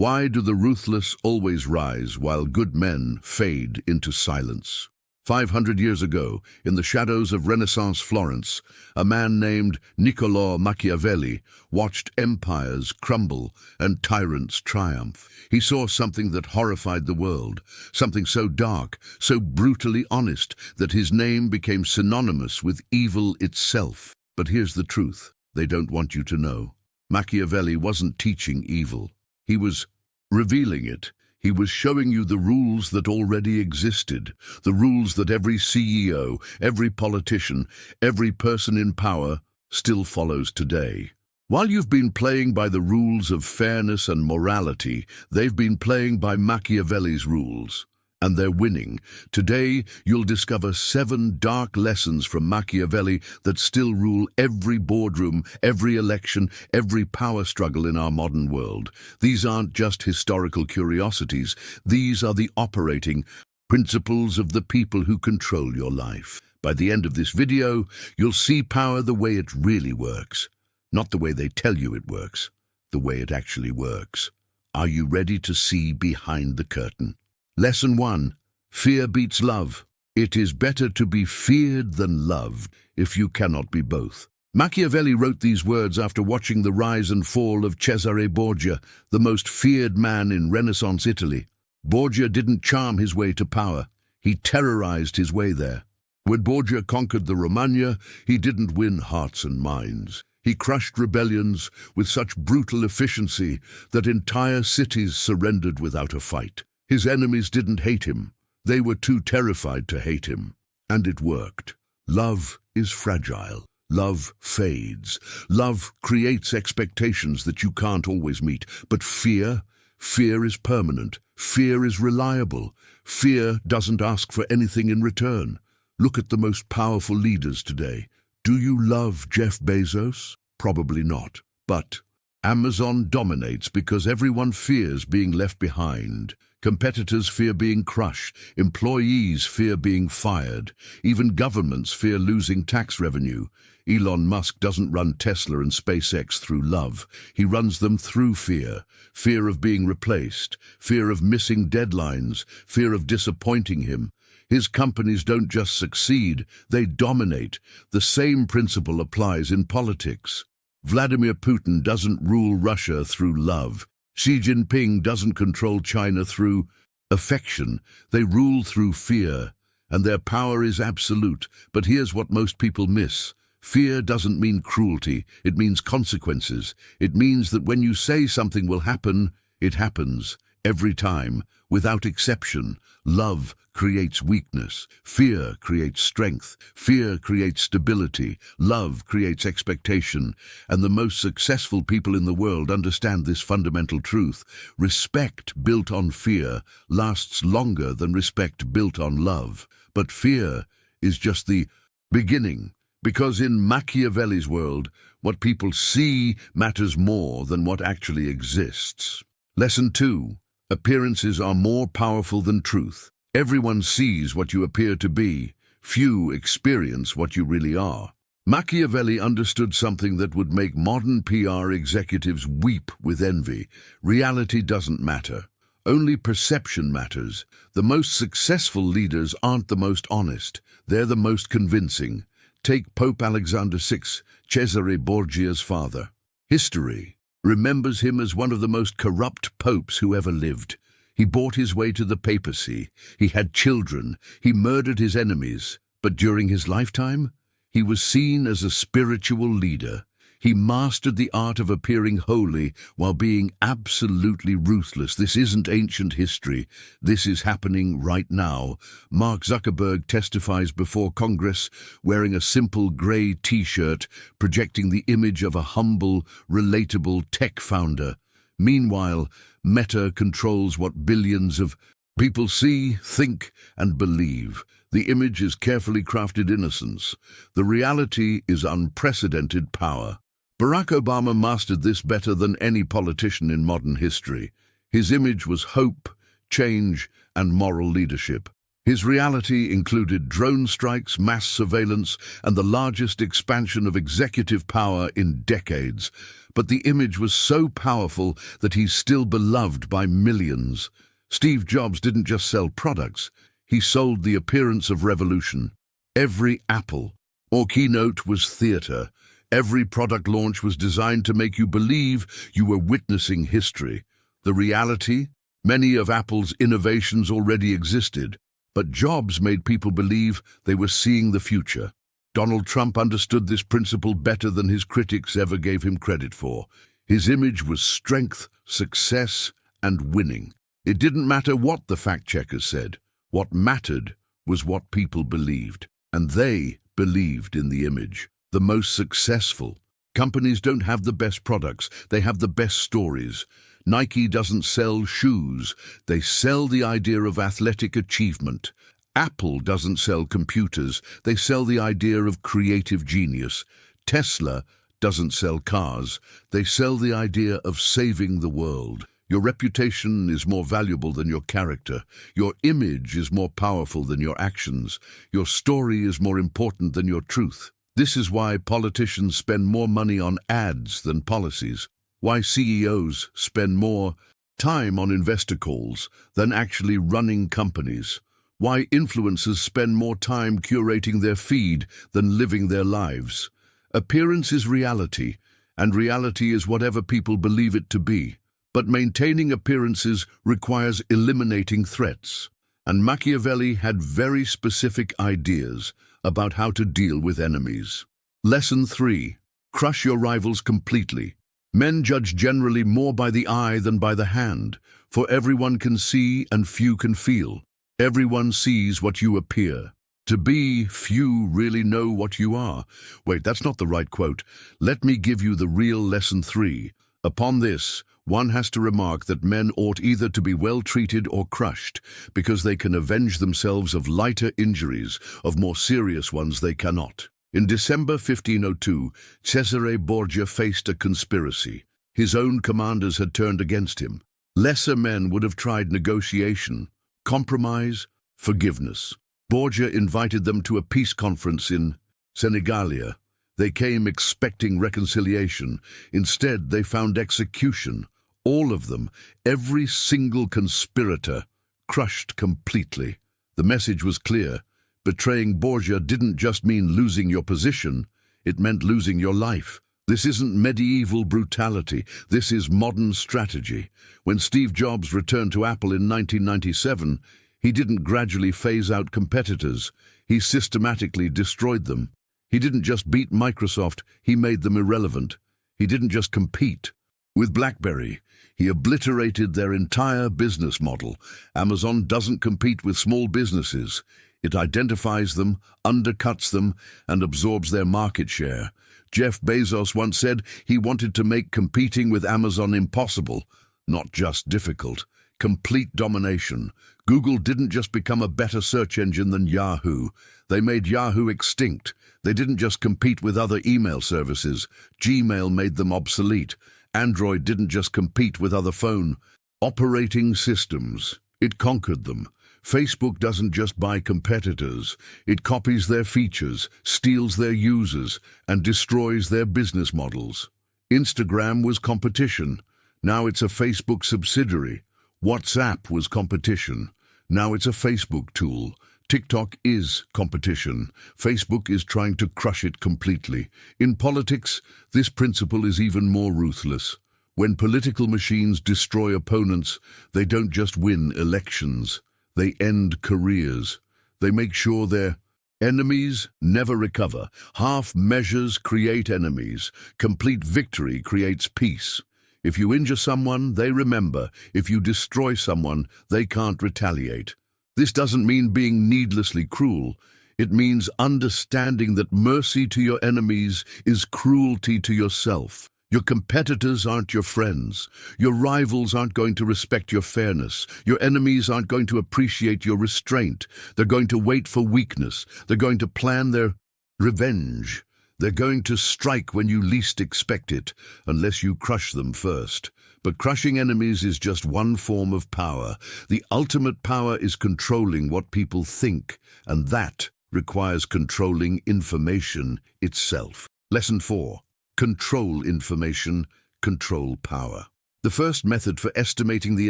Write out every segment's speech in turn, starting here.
Why do the ruthless always rise while good men fade into silence? 500 years ago, in the shadows of Renaissance Florence, a man named Niccolò Machiavelli watched empires crumble and tyrants triumph. He saw something that horrified the world, something so dark, so brutally honest, that his name became synonymous with evil itself. But here's the truth they don't want you to know. Machiavelli wasn't teaching evil. He was revealing it. He was showing you the rules that already existed, the rules that every CEO, every politician, every person in power still follows today. While you've been playing by the rules of fairness and morality, they've been playing by Machiavelli's rules. And they're winning. Today, you'll discover 7 dark lessons from Machiavelli that still rule every boardroom, every election, every power struggle in our modern world. These aren't just historical curiosities. These are the operating principles of the people who control your life. By the end of this video, you'll see power the way it really works. Not the way they tell you it works, the way it actually works. Are you ready to see behind the curtain? Lesson 1. Fear beats love. It is better to be feared than loved if you cannot be both. Machiavelli wrote these words after watching the rise and fall of Cesare Borgia, the most feared man in Renaissance Italy. Borgia didn't charm his way to power. He terrorized his way there. When Borgia conquered the Romagna, he didn't win hearts and minds. He crushed rebellions with such brutal efficiency that entire cities surrendered without a fight. His enemies didn't hate him. They were too terrified to hate him. And it worked. Love is fragile. Love fades. Love creates expectations that you can't always meet. But fear is permanent. Fear is reliable. Fear doesn't ask for anything in return. Look at the most powerful leaders today. Do you love Jeff Bezos? Probably not. But Amazon dominates because everyone fears being left behind. Competitors fear being crushed. Employees fear being fired. Even governments fear losing tax revenue. Elon Musk doesn't run Tesla and SpaceX through love. He runs them through fear. Fear of being replaced. Fear of missing deadlines. Fear of disappointing him. His companies don't just succeed, they dominate. The same principle applies in politics. Vladimir Putin doesn't rule Russia through love. Xi Jinping doesn't control China through affection. They rule through fear, and their power is absolute. But here's what most people miss. Fear doesn't mean cruelty. It means consequences. It means that when you say something will happen, it happens. Every time, without exception. Love creates weakness. Fear creates strength. Fear creates stability. Love creates expectation. And the most successful people in the world understand this fundamental truth. Respect built on fear lasts longer than respect built on love. But fear is just the beginning. Because in Machiavelli's world, what people see matters more than what actually exists. Lesson 2. Appearances are more powerful than truth. Everyone sees what you appear to be. Few experience what you really are. Machiavelli understood something that would make modern PR executives weep with envy. Reality doesn't matter. Only perception matters. The most successful leaders aren't the most honest. They're the most convincing. Take Pope Alexander VI, Cesare Borgia's father. History remembers him as one of the most corrupt popes who ever lived. He bought his way to the papacy. He had children. He murdered his enemies. But during his lifetime, he was seen as a spiritual leader. He mastered the art of appearing holy while being absolutely ruthless. This isn't ancient history. This is happening right now. Mark Zuckerberg testifies before Congress wearing a simple grey t-shirt, projecting the image of a humble, relatable tech founder. Meanwhile, Meta controls what billions of people see, think, and believe. The image is carefully crafted innocence. The reality is unprecedented power. Barack Obama mastered this better than any politician in modern history. His image was hope, change, and moral leadership. His reality included drone strikes, mass surveillance, and the largest expansion of executive power in decades. But the image was so powerful that he's still beloved by millions. Steve Jobs didn't just sell products, he sold the appearance of revolution. Every Apple or keynote was theater. Every product launch was designed to make you believe you were witnessing history. The reality? Many of Apple's innovations already existed, but Jobs made people believe they were seeing the future. Donald Trump understood this principle better than his critics ever gave him credit for. His image was strength, success, and winning. It didn't matter what the fact-checkers said. What mattered was what people believed, and they believed in the image. The most successful companies don't have the best products, they have the best stories. Nike doesn't sell shoes, they sell the idea of athletic achievement. Apple doesn't sell computers, they sell the idea of creative genius. Tesla doesn't sell cars, they sell the idea of saving the world. Your reputation is more valuable than your character. Your image is more powerful than your actions. Your story is more important than your truth. This is why politicians spend more money on ads than policies. Why CEOs spend more time on investor calls than actually running companies. Why influencers spend more time curating their feed than living their lives. Appearance is reality, and reality is whatever people believe it to be. But maintaining appearances requires eliminating threats. And Machiavelli had very specific ideas about how to deal with enemies. Lesson 3. Crush your rivals completely. Men judge generally more by the eye than by the hand, for everyone can see and few can feel. Everyone sees what you appear to be, few really know what you are. Wait, that's not the right quote. Let me give you the real lesson 3. Upon this, one has to remark that men ought either to be well treated or crushed, because they can avenge themselves of lighter injuries, of more serious ones they cannot. In December 1502, Cesare Borgia faced a conspiracy. His own commanders had turned against him. Lesser men would have tried negotiation, compromise, forgiveness. Borgia invited them to a peace conference in Senegalia. They came expecting reconciliation. Instead, they found execution. All of them, every single conspirator, crushed completely. The message was clear. Betraying Borgia didn't just mean losing your position, it meant losing your life. This isn't medieval brutality, this is modern strategy. When Steve Jobs returned to Apple in 1997, he didn't gradually phase out competitors, he systematically destroyed them. He didn't just beat Microsoft, he made them irrelevant. He didn't just compete. With BlackBerry, he obliterated their entire business model. Amazon doesn't compete with small businesses. It identifies them, undercuts them, and absorbs their market share. Jeff Bezos once said he wanted to make competing with Amazon impossible, not just difficult. Complete domination. Google didn't just become a better search engine than Yahoo. They made Yahoo extinct. They didn't just compete with other email services. Gmail made them obsolete. Android didn't just compete with other phone operating systems. It conquered them. Facebook doesn't just buy competitors. It copies their features, steals their users, and destroys their business models. Instagram was competition. Now it's a Facebook subsidiary. WhatsApp was competition. Now it's a Facebook tool. TikTok is competition. Facebook is trying to crush it completely. In politics, this principle is even more ruthless. When political machines destroy opponents, they don't just win elections. They end careers. They make sure their enemies never recover. Half measures create enemies. Complete victory creates peace. If you injure someone, they remember. If you destroy someone, they can't retaliate. This doesn't mean being needlessly cruel. It means understanding that mercy to your enemies is cruelty to yourself. Your competitors aren't your friends. Your rivals aren't going to respect your fairness. Your enemies aren't going to appreciate your restraint. They're going to wait for weakness. They're going to plan their revenge. They're going to strike when you least expect it, unless you crush them first. But crushing enemies is just one form of power. The ultimate power is controlling what people think, and that requires controlling information itself. Lesson 4. Control information, control power. The first method for estimating the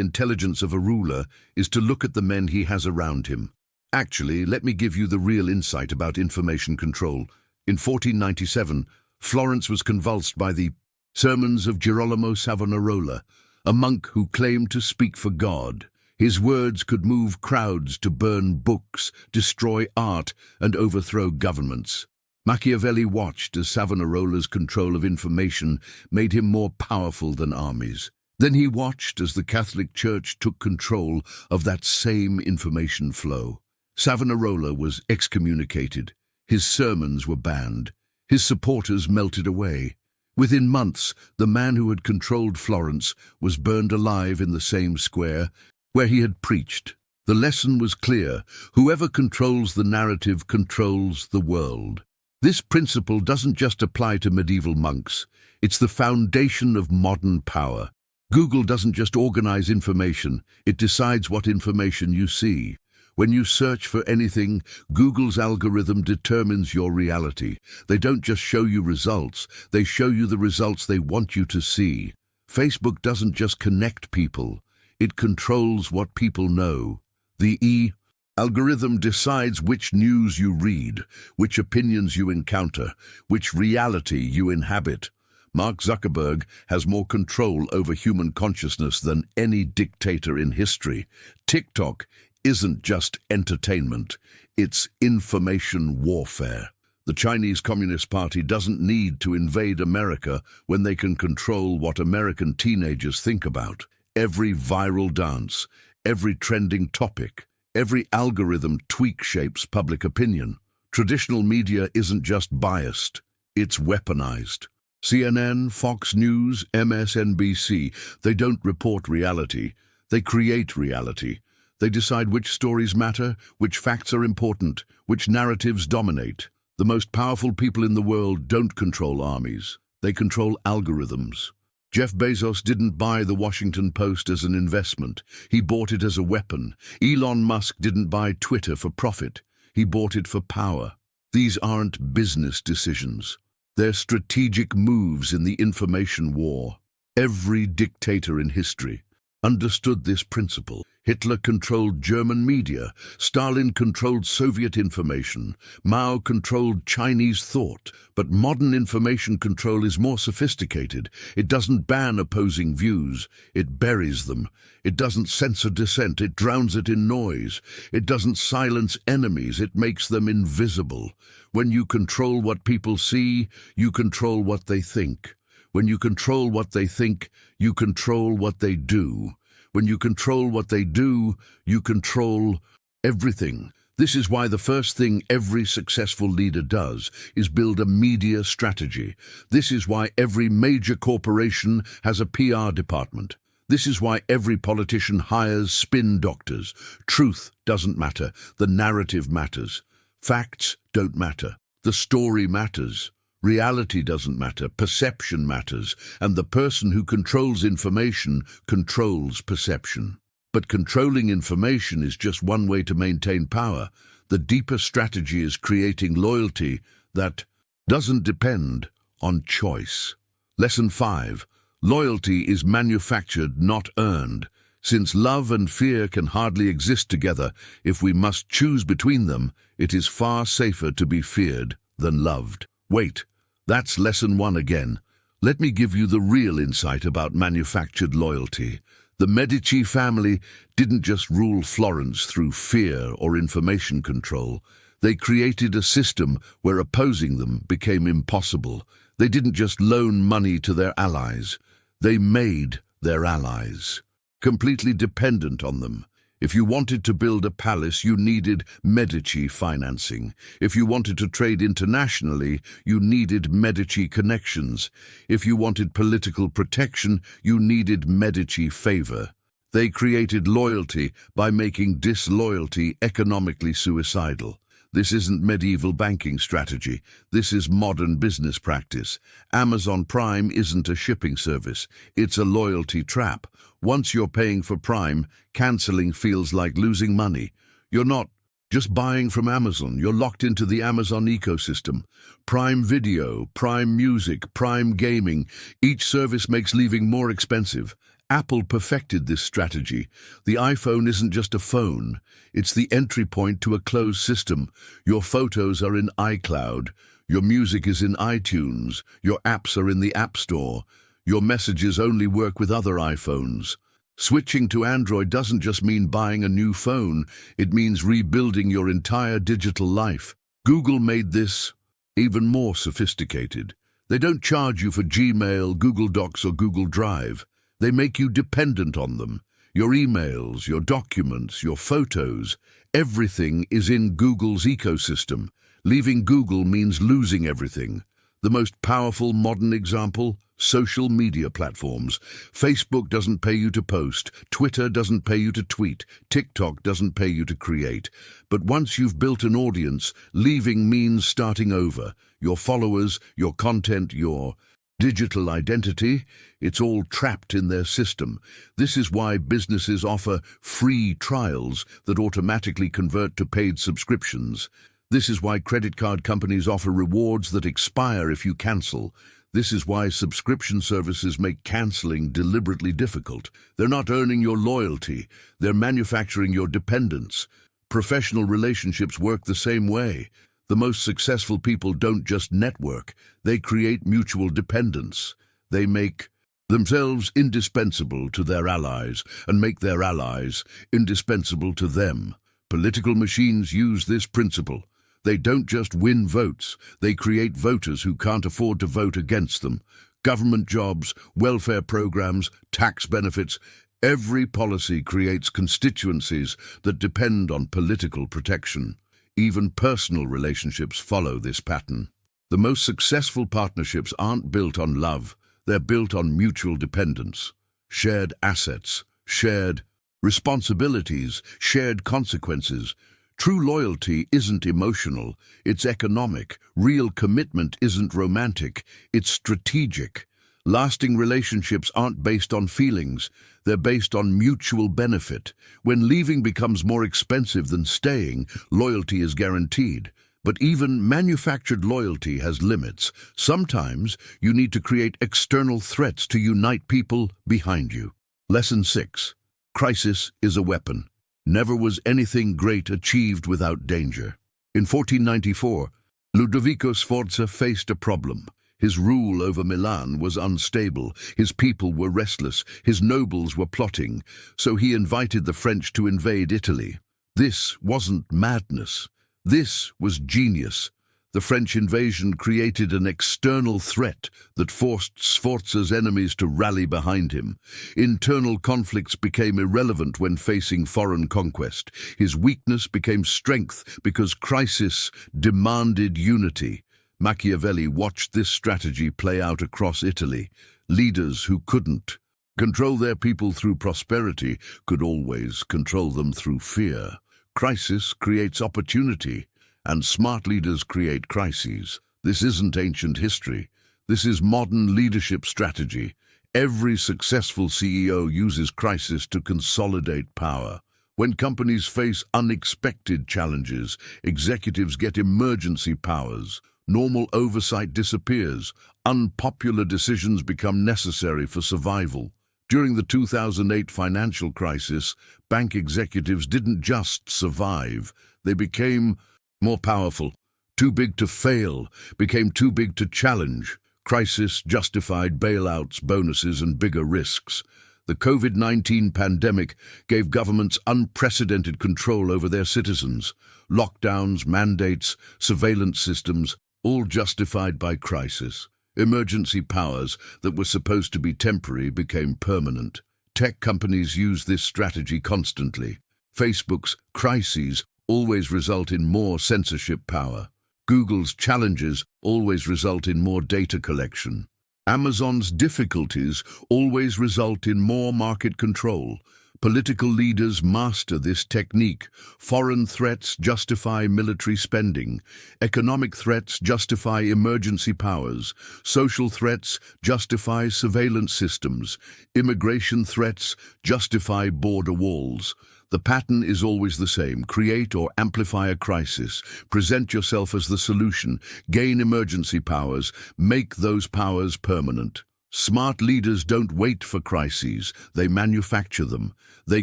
intelligence of a ruler is to look at the men he has around him. Actually, let me give you the real insight about information control. In 1497, Florence was convulsed by the sermons of Girolamo Savonarola, a monk who claimed to speak for God. His words could move crowds to burn books, destroy art, and overthrow governments. Machiavelli watched as Savonarola's control of information made him more powerful than armies. Then he watched as the Catholic Church took control of that same information flow. Savonarola was excommunicated. His sermons were banned. His supporters melted away. Within months, the man who had controlled Florence was burned alive in the same square where he had preached. The lesson was clear: whoever controls the narrative controls the world. This principle doesn't just apply to medieval monks. It's the foundation of modern power. Google doesn't just organize information, it decides what information you see. When you search for anything, Google's algorithm determines your reality. They don't just show you results, they show you the results they want you to see. Facebook doesn't just connect people, it controls what people know. The algorithm decides which news you read, which opinions you encounter, which reality you inhabit. Mark Zuckerberg has more control over human consciousness than any dictator in history. TikTok isn't just entertainment, it's information warfare. The Chinese Communist Party doesn't need to invade America when they can control what American teenagers think about. Every viral dance, every trending topic, every algorithm tweak shapes public opinion. Traditional media isn't just biased, it's weaponized. CNN, Fox News, MSNBC, they don't report reality, they create reality. They decide which stories matter, which facts are important, which narratives dominate. The most powerful people in the world don't control armies. They control algorithms. Jeff Bezos didn't buy the Washington Post as an investment. He bought it as a weapon. Elon Musk didn't buy Twitter for profit. He bought it for power. These aren't business decisions. They're strategic moves in the information war. Every dictator in history understood this principle. Hitler controlled German media, Stalin controlled Soviet information, Mao controlled Chinese thought. But modern information control is more sophisticated. It doesn't ban opposing views, it buries them. It doesn't censor dissent, it drowns it in noise. It doesn't silence enemies, it makes them invisible. When you control what people see, you control what they think. When you control what they think, you control what they do. When you control what they do, you control everything. This is why the first thing every successful leader does is build a media strategy. This is why every major corporation has a PR department. This is why every politician hires spin doctors. Truth doesn't matter. The narrative matters. Facts don't matter. The story matters. Reality doesn't matter, perception matters, and the person who controls information controls perception. But controlling information is just one way to maintain power. The deeper strategy is creating loyalty that doesn't depend on choice. Lesson 5. Loyalty is manufactured, not earned. Since love and fear can hardly exist together, if we must choose between them, it is far safer to be feared than loved. Wait. That's lesson 1 again. Let me give you the real insight about manufactured loyalty. The Medici family didn't just rule Florence through fear or information control. They created a system where opposing them became impossible. They didn't just loan money to their allies. They made their allies completely dependent on them. If you wanted to build a palace, you needed Medici financing. If you wanted to trade internationally, you needed Medici connections. If you wanted political protection, you needed Medici favor. They created loyalty by making disloyalty economically suicidal. This isn't medieval banking strategy. This is modern business practice. Amazon Prime isn't a shipping service. It's a loyalty trap. Once you're paying for Prime, canceling feels like losing money. You're not just buying from Amazon. You're locked into the Amazon ecosystem. Prime Video, Prime Music, Prime Gaming. Each service makes leaving more expensive. Apple perfected this strategy. The iPhone isn't just a phone. It's the entry point to a closed system. Your photos are in iCloud. Your music is in iTunes. Your apps are in the App Store. Your messages only work with other iPhones. Switching to Android doesn't just mean buying a new phone. It means rebuilding your entire digital life. Google made this even more sophisticated. They don't charge you for Gmail, Google Docs, or Google Drive. They make you dependent on them. Your emails, your documents, your photos, everything is in Google's ecosystem. Leaving Google means losing everything. The most powerful modern example, social media platforms. Facebook doesn't pay you to post. Twitter doesn't pay you to tweet. TikTok doesn't pay you to create. But once you've built an audience, leaving means starting over. Your followers, your content, your digital identity, it's all trapped in their system. This is why businesses offer free trials that automatically convert to paid subscriptions. This is why credit card companies offer rewards that expire if you cancel. This is why subscription services make canceling deliberately difficult. They're not earning your loyalty, they're manufacturing your dependence. Professional relationships work the same way. The most successful people don't just network, they create mutual dependence. They make themselves indispensable to their allies and make their allies indispensable to them. Political machines use this principle. They don't just win votes, they create voters who can't afford to vote against them. Government jobs, welfare programs, tax benefits, every policy creates constituencies that depend on political protection. Even personal relationships follow this pattern. The most successful partnerships aren't built on love, they're built on mutual dependence. Shared assets, shared responsibilities, shared consequences. True loyalty isn't emotional, it's economic. Real commitment isn't romantic, it's strategic. Lasting relationships aren't based on feelings, they're based on mutual benefit. When leaving becomes more expensive than staying, loyalty is guaranteed. But even manufactured loyalty has limits. Sometimes you need to create external threats to unite people behind you. Lesson 6. Crisis is a weapon. Never was anything great achieved without danger. In 1494, Ludovico Sforza faced a problem. His rule over Milan was unstable, his people were restless, his nobles were plotting, so he invited the French to invade Italy. This wasn't madness, this was genius. The French invasion created an external threat that forced Sforza's enemies to rally behind him. Internal conflicts became irrelevant when facing foreign conquest. His weakness became strength because crisis demanded unity. Machiavelli watched this strategy play out across Italy. Leaders who couldn't control their people through prosperity could always control them through fear. Crisis creates opportunity, and smart leaders create crises. This isn't ancient history. This is modern leadership strategy. Every successful CEO uses crisis to consolidate power. When companies face unexpected challenges, executives get emergency powers. Normal oversight disappears. Unpopular decisions become necessary for survival. During the 2008 financial crisis, bank executives didn't just survive. They became more powerful. Too big to fail, became too big to challenge. Crisis justified bailouts, bonuses, and bigger risks. The COVID-19 pandemic gave governments unprecedented control over their citizens. Lockdowns, mandates, surveillance systems, all justified by crisis. Emergency powers that were supposed to be temporary became permanent. Tech companies use this strategy constantly. Facebook's crises always result in more censorship power. Google's challenges always result in more data collection. Amazon's difficulties always result in more market control. Political leaders master this technique. Foreign threats justify military spending. Economic threats justify emergency powers. Social threats justify surveillance systems. Immigration threats justify border walls. The pattern is always the same. Create or amplify a crisis. Present yourself as the solution. Gain emergency powers. Make those powers permanent. Smart leaders don't wait for crises. They manufacture them. They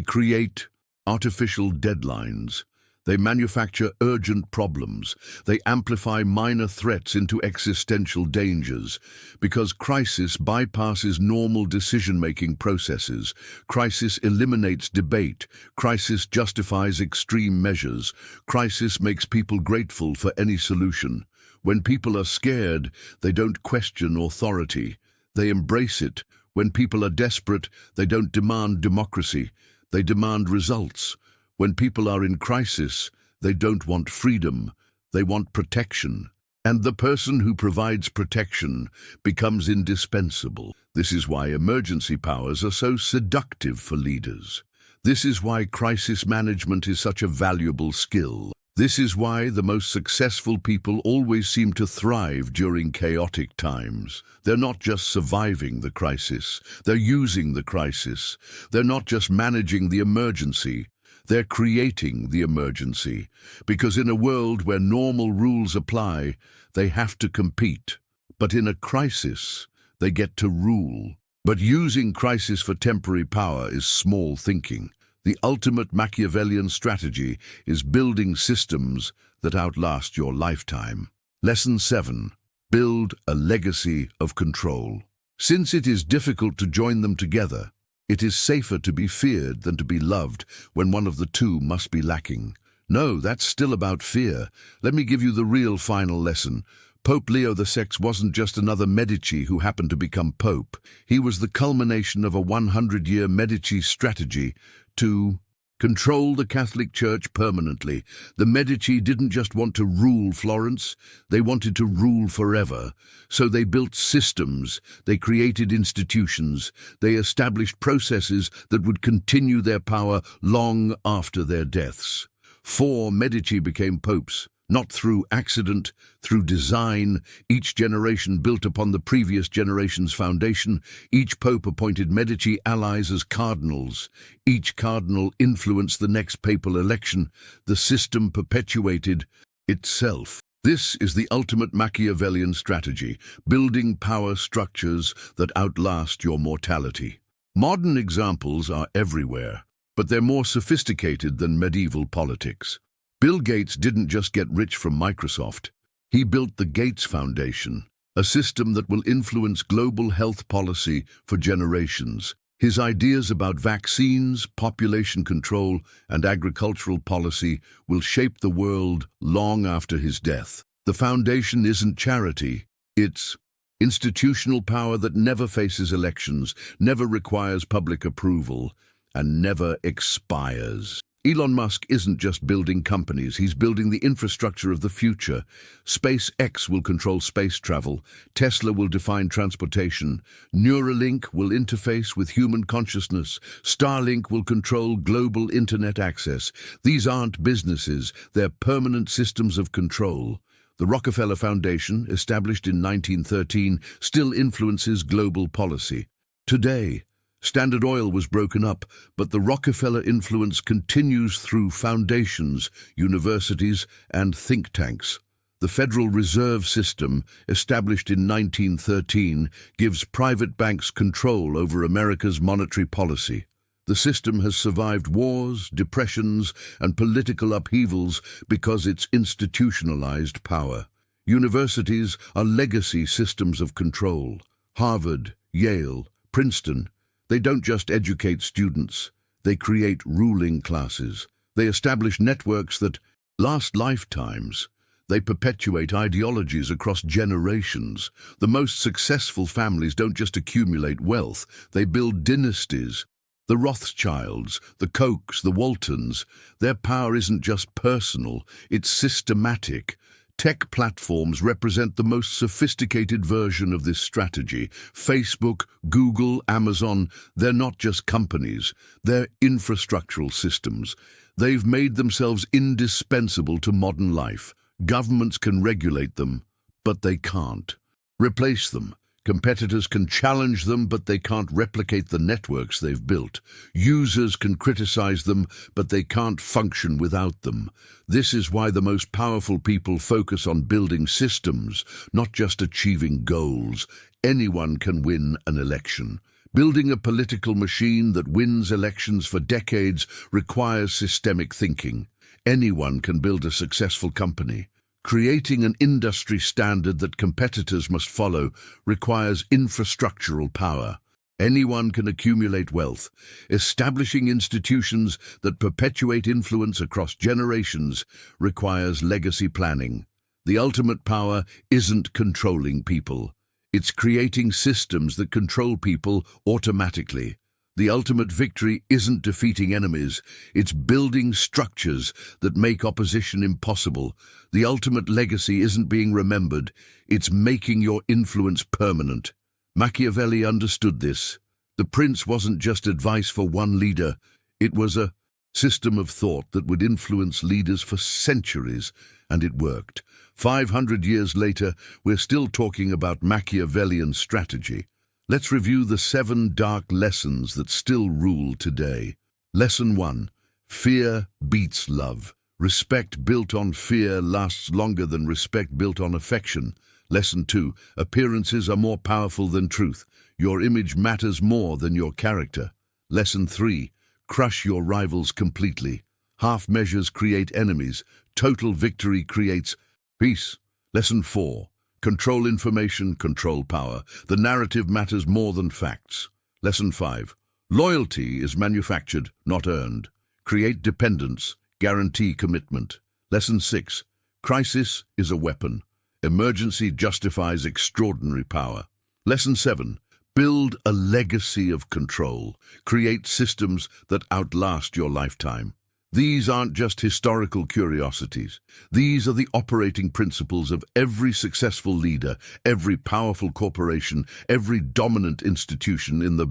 create artificial deadlines. They manufacture urgent problems. They amplify minor threats into existential dangers. Because crisis bypasses normal decision-making processes. Crisis eliminates debate. Crisis justifies extreme measures. Crisis makes people grateful for any solution. When people are scared, they don't question authority. They embrace it. When people are desperate, they don't demand democracy. They demand results. When people are in crisis, they don't want freedom. They want protection. And the person who provides protection becomes indispensable. This is why emergency powers are so seductive for leaders. This is why crisis management is such a valuable skill. This is why the most successful people always seem to thrive during chaotic times. They're not just surviving the crisis, they're using the crisis. They're not just managing the emergency, they're creating the emergency. Because in a world where normal rules apply, they have to compete. But in a crisis, they get to rule. But using crisis for temporary power is small thinking. The ultimate Machiavellian strategy is building systems that outlast your lifetime. Lesson 7. Build a legacy of control. Since it is difficult to join them together, it is safer to be feared than to be loved when one of the two must be lacking. No, that's still about fear. Let me give you the real final lesson. Pope Leo VI wasn't just another Medici who happened to become Pope. He was the culmination of a 100-year Medici strategy to control the Catholic Church permanently. The Medici didn't just want to rule Florence, they wanted to rule forever. So they built systems, they created institutions, they established processes that would continue their power long after their deaths. 4 Medici became popes. Not through accident, through design. Each generation built upon the previous generation's foundation. Each pope appointed Medici allies as cardinals. Each cardinal influenced the next papal election. The system perpetuated itself. This is the ultimate Machiavellian strategy, building power structures that outlast your mortality. Modern examples are everywhere, but they're more sophisticated than medieval politics. Bill Gates didn't just get rich from Microsoft. He built the Gates Foundation, a system that will influence global health policy for generations. His ideas about vaccines, population control, and agricultural policy will shape the world long after his death. The foundation isn't charity, it's institutional power that never faces elections, never requires public approval, and never expires. Elon Musk isn't just building companies, he's building the infrastructure of the future. SpaceX will control space travel, Tesla will define transportation, Neuralink will interface with human consciousness, Starlink will control global internet access. These aren't businesses, they're permanent systems of control. The Rockefeller Foundation, established in 1913, still influences global policy. Today, Standard Oil was broken up, but the Rockefeller influence continues through foundations, universities, and think tanks. The Federal Reserve System, established in 1913, gives private banks control over America's monetary policy. The system has survived wars, depressions, and political upheavals because it's institutionalized power. Universities are legacy systems of control. Harvard, Yale, Princeton, they don't just educate students, they create ruling classes. They establish networks that last lifetimes. They perpetuate ideologies across generations. The most successful families don't just accumulate wealth, they build dynasties. The Rothschilds, the Kochs, the Waltons, their power isn't just personal, it's systematic. Tech platforms represent the most sophisticated version of this strategy. Facebook, Google, Amazon, they're not just companies, they're infrastructural systems. They've made themselves indispensable to modern life. Governments can regulate them, but they can't replace them. Competitors can challenge them, but they can't replicate the networks they've built. Users can criticize them, but they can't function without them. This is why the most powerful people focus on building systems, not just achieving goals. Anyone can win an election. Building a political machine that wins elections for decades requires systemic thinking. Anyone can build a successful company. Creating an industry standard that competitors must follow requires infrastructural power. Anyone can accumulate wealth. Establishing institutions that perpetuate influence across generations requires legacy planning. The ultimate power isn't controlling people. It's creating systems that control people automatically. The ultimate victory isn't defeating enemies, it's building structures that make opposition impossible. The ultimate legacy isn't being remembered, it's making your influence permanent. Machiavelli understood this. The prince wasn't just advice for one leader, it was a system of thought that would influence leaders for centuries, and it worked. 500 years later, we're still talking about Machiavellian strategy. Let's review the 7 dark lessons that still rule today. Lesson 1. Fear beats love. Respect built on fear lasts longer than respect built on affection. Lesson 2. Appearances are more powerful than truth. Your image matters more than your character. Lesson 3. Crush your rivals completely. Half measures create enemies. Total victory creates peace. Lesson 4. Control information, control power. The narrative matters more than facts. Lesson 5. Loyalty is manufactured, not earned. Create dependence, guarantee commitment. Lesson 6. Crisis is a weapon. Emergency justifies extraordinary power. Lesson 7. Build a legacy of control. Create systems that outlast your lifetime. These aren't just historical curiosities. These are the operating principles of every successful leader, every powerful corporation, every dominant institution in the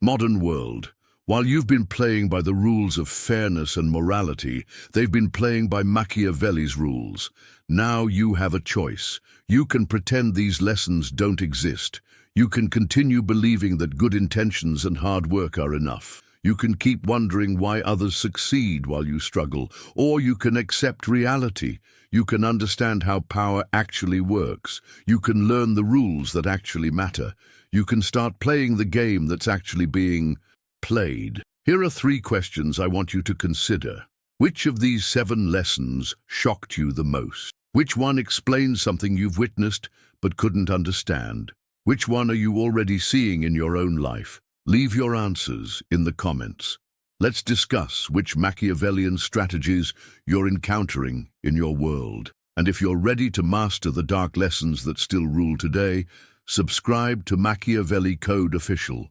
modern world. While you've been playing by the rules of fairness and morality, they've been playing by Machiavelli's rules. Now you have a choice. You can pretend these lessons don't exist. You can continue believing that good intentions and hard work are enough. You can keep wondering why others succeed while you struggle, or you can accept reality. You can understand how power actually works. You can learn the rules that actually matter. You can start playing the game that's actually being played. Here are 3 questions I want you to consider. Which of these 7 lessons shocked you the most? Which one explains something you've witnessed but couldn't understand? Which one are you already seeing in your own life? Leave your answers in the comments. Let's discuss which Machiavellian strategies you're encountering in your world. And if you're ready to master the dark lessons that still rule today, subscribe to Machiavelli Code Official.